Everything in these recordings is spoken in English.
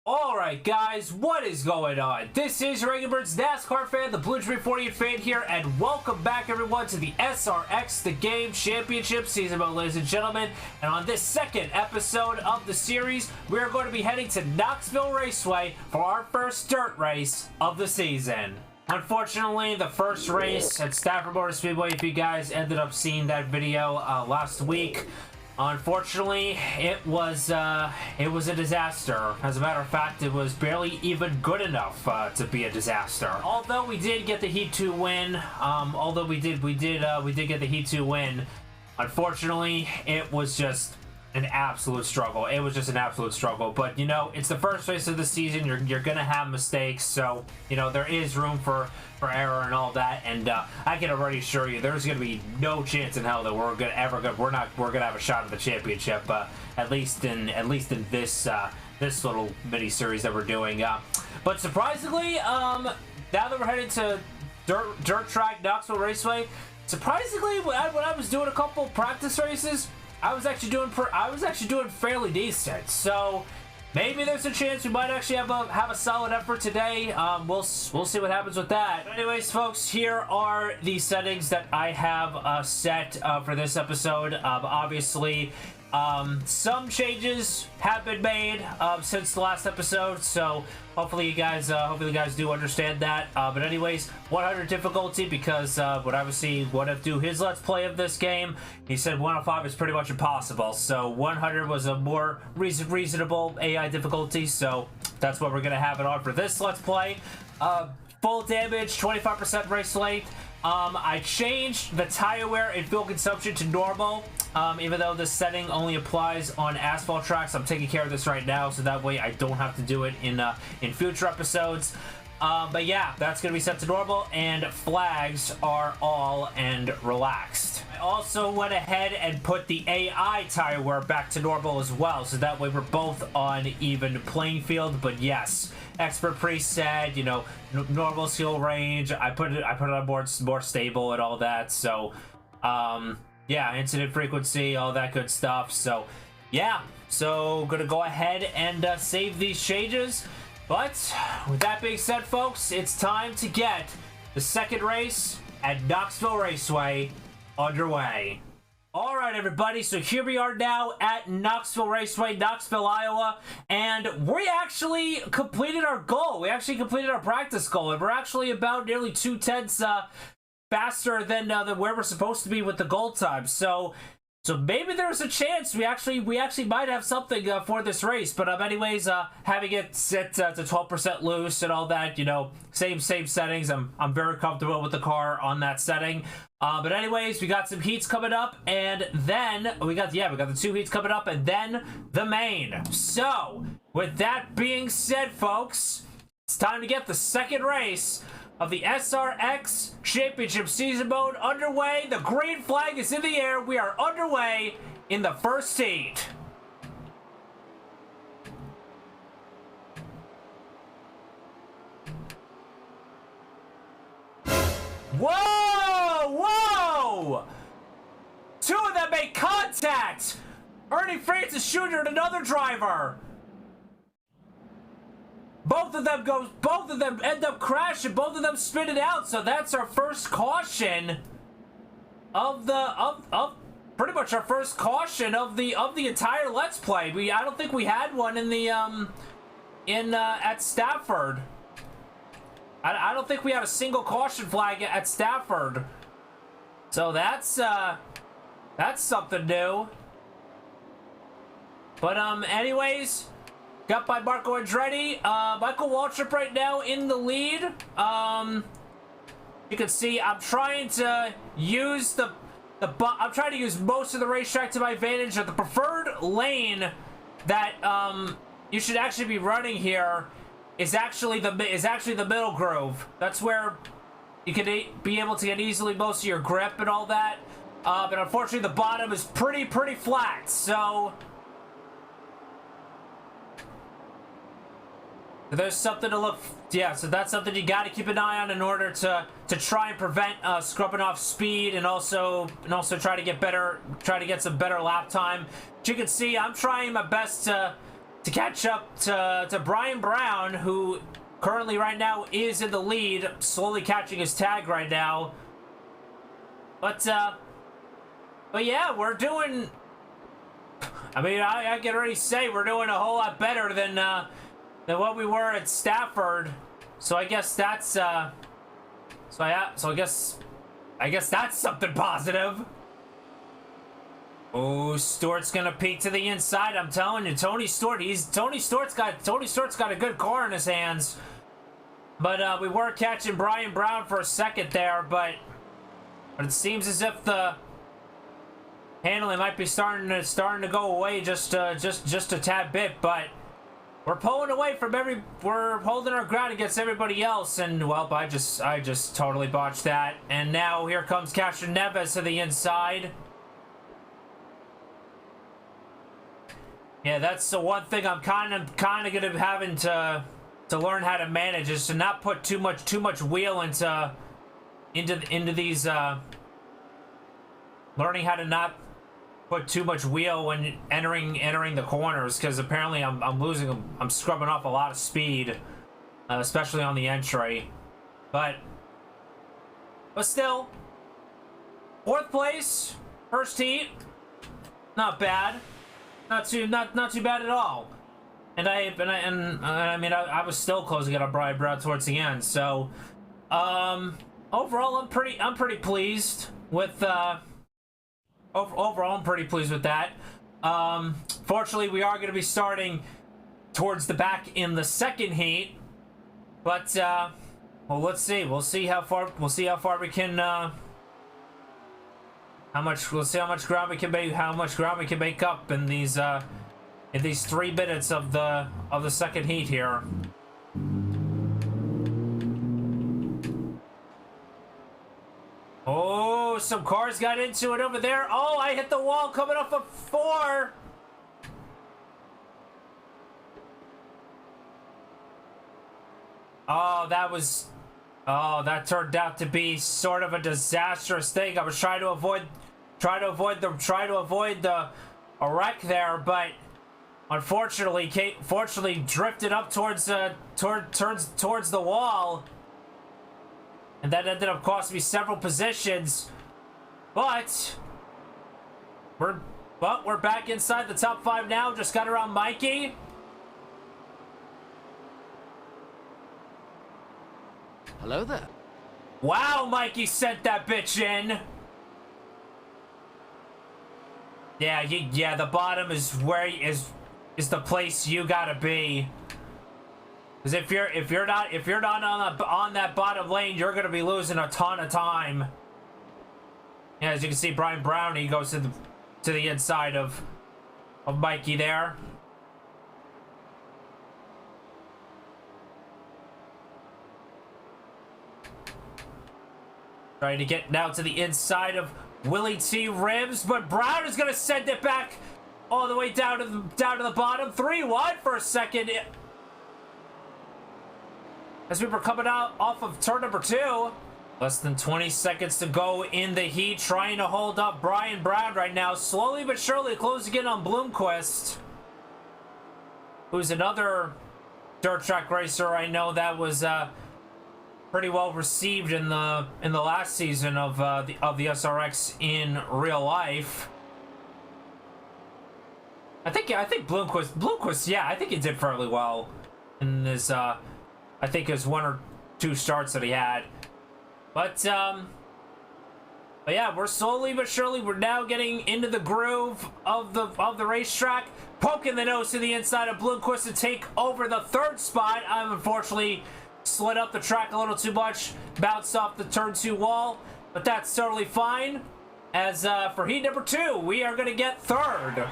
Alright guys, what is going on? This is your Regular Birds NASCAR fan, the Blue 348 fan here, and welcome back everyone to the SRX The Game Championship season mode, ladies and gentlemen. And on this second episode of the series, we are going to be heading to Knoxville Raceway for our first dirt race of the season. Unfortunately, the first race at Stafford Motor Speedway, if you guys ended up seeing that video last week, unfortunately, it was a disaster. As a matter of fact, it was barely even good enough to be a disaster. Although we did get the Heat 2 win, we did get the Heat 2 win. Unfortunately, it was just an absolute struggle. It was just an absolute struggle. But you know, it's the first race of the season. You're gonna have mistakes, so you know there is room for error and all that. And I can already assure you, there's gonna be no chance in hell that we're gonna have a shot at the championship. At least in this this little mini series that we're doing. But surprisingly, now that we're headed to dirt track Knoxville Raceway, surprisingly, when I was doing a couple practice races, I was actually doing fairly decent. So maybe there's a chance we might actually have a solid effort today. We'll see what happens with that. But anyways, folks, here are the settings that I have set for this episode. Obviously, some changes have been made since the last episode, so hopefully you guys do understand that. But anyways, 100 difficulty, because when I was seeing What do his Let's Play of this game, he said 105 is pretty much impossible. So 100 was a more reasonable AI difficulty, so that's what we're gonna have it on for this Let's Play. Full damage, 25% race length. I changed the tire wear and fuel consumption to normal. Even though this setting only applies on asphalt tracks, I'm taking care of this right now, so that way I don't have to do it in future episodes. But yeah, that's going to be set to normal, and flags are all and relaxed. I also went ahead and put the AI tire wear back to normal as well, so that way we're both on even playing field. But yes, expert preset, you know, normal skill range. I put it on more stable and all that. So yeah, incident frequency, all that good stuff. So yeah, so gonna go ahead and save these changes. But with that being said, folks, it's time to get the second race at Knoxville Raceway underway. All right, everybody, so here we are now at Knoxville Raceway, Knoxville, Iowa, and we actually completed our goal. We actually completed our practice goal, and we're actually about nearly 2/10 faster than where we're supposed to be with the goal time. So maybe there's a chance we actually might have something for this race. But anyways, having it set to 12% loose and all that, you know, same settings. I'm very comfortable with the car on that setting. But anyways, we got some heats coming up, and then we got the 2 heats coming up, and then the main. So with that being said, folks, it's time to get the second race of the SRX Championship season mode underway. The green flag is in the air. We are underway in the first heat. Whoa! Whoa! 2 of them make contact! Ernie Francis Jr. and another driver. Both of them end up crashing. Both of them spin it out. So that's our first caution of pretty much our first caution of the entire Let's Play. I don't think we had one in the at Stafford. I don't think we had a single caution flag at Stafford. So that's something new. But anyways, got by Marco Andretti. Michael Waltrip right now in the lead. You can see I'm trying to use I'm trying to use most of the racetrack to my advantage. The preferred lane that you should actually be running here is actually the middle groove. That's where you can be able to get easily most of your grip and all that. But unfortunately, the bottom is pretty flat. So there's something to look. Yeah, so that's something you got to keep an eye on in order to try and prevent scrubbing off speed, and also try to get some better lap time. As you can see, I'm trying my best to to catch up to Brian Brown, who currently right now is in the lead, slowly catching his tag right now. But yeah, we're doing, I mean, I can already say we're doing a whole lot better than what we were at Stafford. So I guess that's so I guess that's something positive. Oh, Stewart's gonna peek to the inside. I'm telling you, Tony Stewart's got a good car in his hands. But we were catching Brian Brown for a second there, but it seems as if the handling might be starting to go away just a tad bit. But we're pulling away from we're holding our ground against everybody else, and well, I just totally botched that. And now here comes Castro Neves to the inside. Yeah, that's the one thing I'm kind of gonna be having to learn how to manage, is to not put too much wheel into these learning how to not put too much wheel when entering the corners, because apparently I'm scrubbing off a lot of speed, especially on the entry. But still, 4th place, first heat, not bad. Not too bad at all. And I mean, I was still closing it on Brian Brown towards the end. So overall, I'm pretty pleased with overall I'm pretty pleased with that. Fortunately, we are going to be starting towards the back in the 2nd heat. But well, let's see. We'll see how far we can we'll see how much ground we can make up in these 3 minutes of the 2nd heat here. Oh, some cars got into it over there. Oh, I hit the wall coming off of 4. Oh, that turned out to be sort of a disastrous thing. I was trying to avoid a wreck there, but unfortunately, fortunately drifted up towards the wall, and that ended up costing me several positions. But we're back inside the top 5 now. Just got around Mikey. Hello there. Wow, Mikey sent that bitch in. Yeah, the bottom is where is the place you gotta be. Because if you're not on that bottom lane, you're gonna be losing a ton of time. Yeah, as you can see, Brian Brown, he goes to the inside of Mikey there. Trying to get now to the inside of Willie T. Ribs, but Brown is going to send it back all the way down to the bottom. 3 wide for a second. As we were coming out off of turn number 2. Less than 20 seconds to go in the heat. Trying to hold up Brian Brown right now. Slowly but surely closing in on Bloomquist, who's another dirt track racer I know that was pretty well received in the last season of the SRX in real life. I think Bloomquist, yeah, I think he did fairly well in his I think his 1 or 2 starts that he had. But yeah, we're slowly but surely, we're now getting into the groove of the racetrack, poking the nose to the inside of Bloomquist to take over the 3rd spot. I'm unfortunately slid up the track a little too much, bounced off the turn 2 wall, but that's totally fine. As for heat number 2, we are going to get 3rd.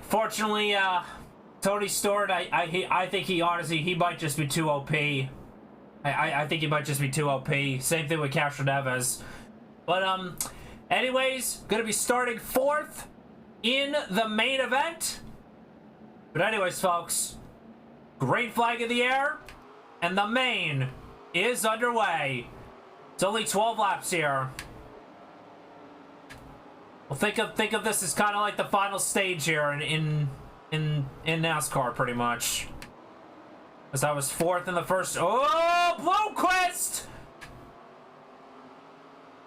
Fortunately, Tony Stewart, I think he honestly, he might just be too OP. I think he might just be too OP. Same thing with Castro Neves. But anyways, going to be starting 4th in the main event. But anyways, folks, green flag in the air, and the main is underway. It's only 12 laps here. Well, think of this as kind of like the final stage here in NASCAR, pretty much. As I was 4th in the first. Oh, Bloomquist!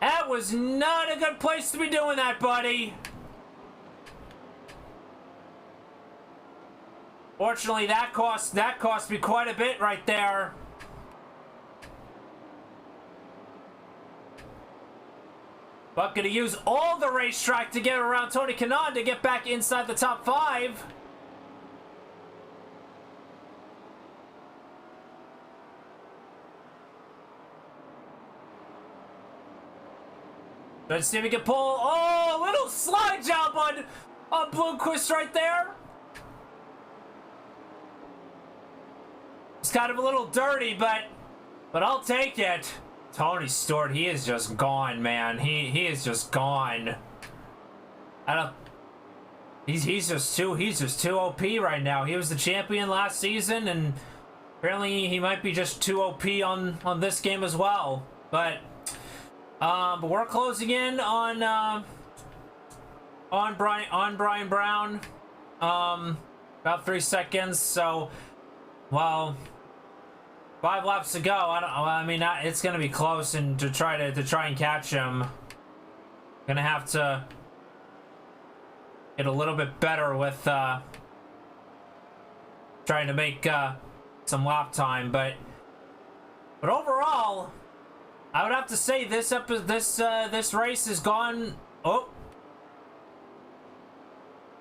That was not a good place to be doing that, buddy. Fortunately, that cost me quite a bit right there. But gonna use all the racetrack to get around Tony Kanaan to get back inside the top 5. Let's see if we can pull. Oh, little slide job on Bloomquist right there. It's kind of a little dirty, but I'll take it. Tony Stewart, he is just gone, man. He is just gone. I don't. He's just too OP right now. He was the champion last season, and apparently he might be just too OP on this game as well. But we're closing in on Brian Brown. About 3 seconds. So, well, 5 laps to go. I mean, it's gonna be close, and to try and catch him, gonna have to get a little bit better with trying to make some lap time. But overall, I would have to say this race has gone. Oh,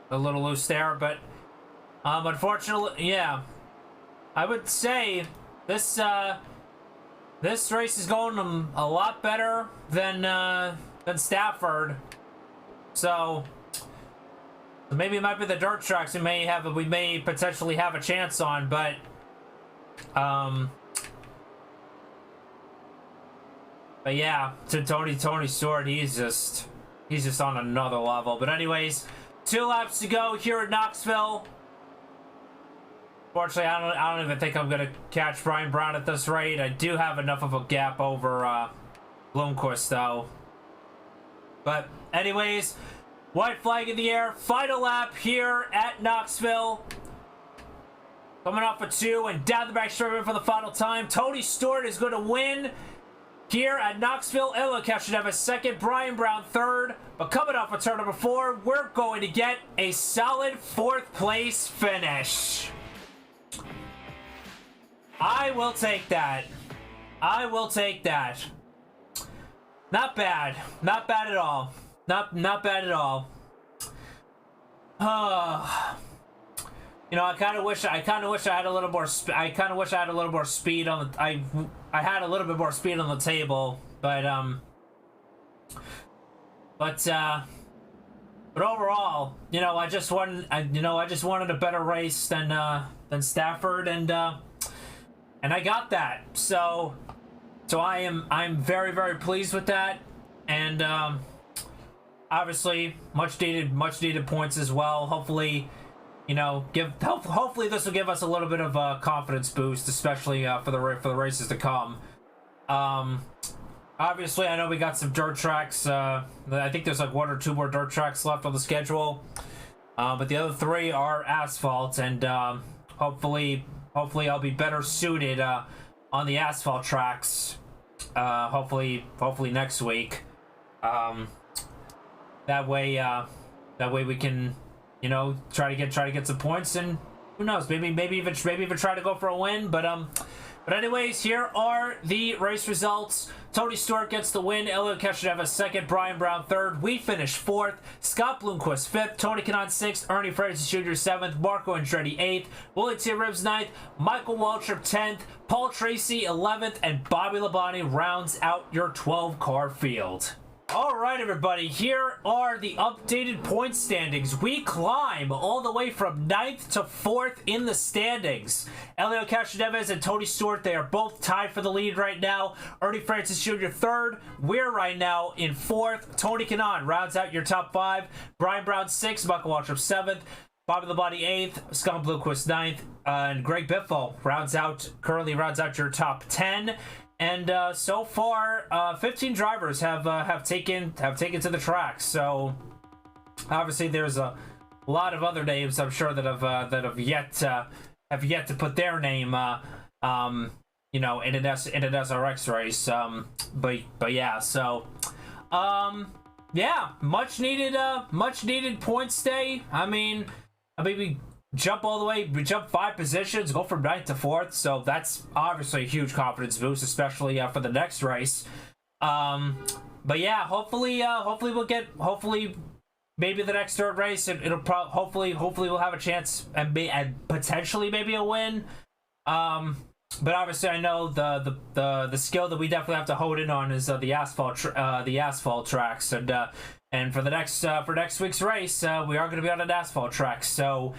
a little loose there, but unfortunately, yeah, I would say this race is going a lot better than Stafford. So maybe it might be the dirt tracks we may potentially have a chance on, but yeah, to Tony Stewart, he's just on another level. But anyways, 2 laps to go here at Knoxville. Fortunately, I don't even think I'm gonna catch Brian Brown at this rate. I do have enough of a gap over Bloomquist though. But anyways, white flag in the air. Final lap here at Knoxville. Coming off a 2 and down the back straight for the final time. Tony Stewart is going to win here at Knoxville. ELDORA should have a 2nd. Brian Brown 3rd. But coming off of turn number 4, we're going to get a solid 4th place finish. I will take that. I will take that. Not bad. Not bad at all. Not bad at all. You know, I kind of wish I had a little more. I kind of wish I had a little more speed on the. I had a little bit more speed on the table, but overall, you know, I just wanted a better race than Stafford, and I got that. So I'm very, very pleased with that, and obviously much needed points as well. Hopefully, you know, hopefully this will give us a little bit of a confidence boost, especially for the races to come. Obviously, I know we got some dirt tracks. I think there's like 1 or 2 more dirt tracks left on the schedule, but the other 3 are asphalt, and hopefully I'll be better suited on the asphalt tracks. Hopefully next week. That way we can, you know, try to get some points, and who knows, maybe even try to go for a win. But anyways, here are the race results. Tony Stewart gets the win. ELDORA should have a 2nd. Brian Brown 3rd. We finished 4th. Scott Bloomquist 5th. Tony Kanaan 6th. Ernie Francis Jr. 7th. Marco Andretti 8th. Willie T. Ribs 9th. Michael Waltrip 10th. Paul Tracy 11th. And Bobby Labonte rounds out your 12-car field. All right, everybody, here are the updated point standings. We climb all the way from 9th to 4th in the standings. Elio Castroneves and Tony Stewart, they are both tied for the lead right now. Ernie Francis Jr. 3rd. We're right now in 4th. Tony Kanaan rounds out your top 5. Brian Brown 6th. Michael Waltrip 7th. Bobby Labonte 8th. Scott Bloomquist 9th. And Greg Biffle currently rounds out your top 10. And so far, 15 drivers have taken to the track. So Obviously, there's a lot of other names I'm sure that have yet to put their name, you know, in an SRX race. But yeah, so yeah, much needed points day. I mean we jump all the way, we jump 5 positions, go from 9th to 4th, so that's obviously a huge confidence boost, especially for the next race. But yeah, hopefully we'll get, maybe the next third race, it'll hopefully we'll have a chance and potentially maybe a win. But obviously, I know the skill that we definitely have to hone in on is the asphalt tracks, and for next week's race, we are going to be on an asphalt track. So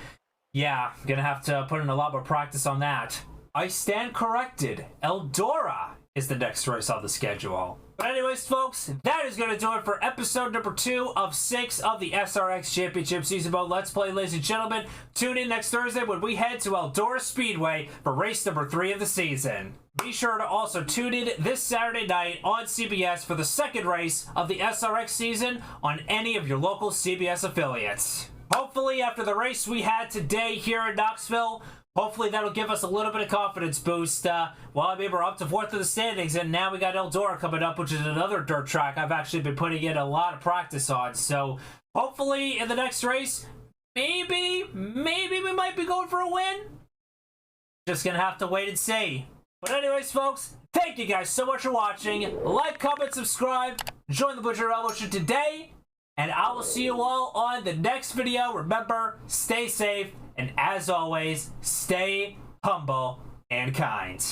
yeah, gonna have to put in a lot more practice on that. I stand corrected. ELDORA is the next race on the schedule. But anyways, folks, that is going to do it for episode number 2 of 6 of the SRX Championship Season Mode Let's Play, ladies and gentlemen. Tune in next Thursday when we head to ELDORA Speedway for race number 3 of the season. Be sure to also tune in this Saturday night on CBS for the second race of the SRX season on any of your local CBS affiliates. Hopefully, after the race we had today here in Knoxville, hopefully that'll give us a little bit of confidence boost. Well, I mean, we're up to 4th in the standings, and now we got ELDORA coming up, which is another dirt track I've actually been putting in a lot of practice on. So hopefully in the next race, maybe we might be going for a win. Just gonna have to wait and see. But anyways, folks, thank you guys so much for watching. Like, comment, subscribe, join the Butcher Revolution today, and I will see you all on the next video. Remember, stay safe, and as always, stay humble and kind.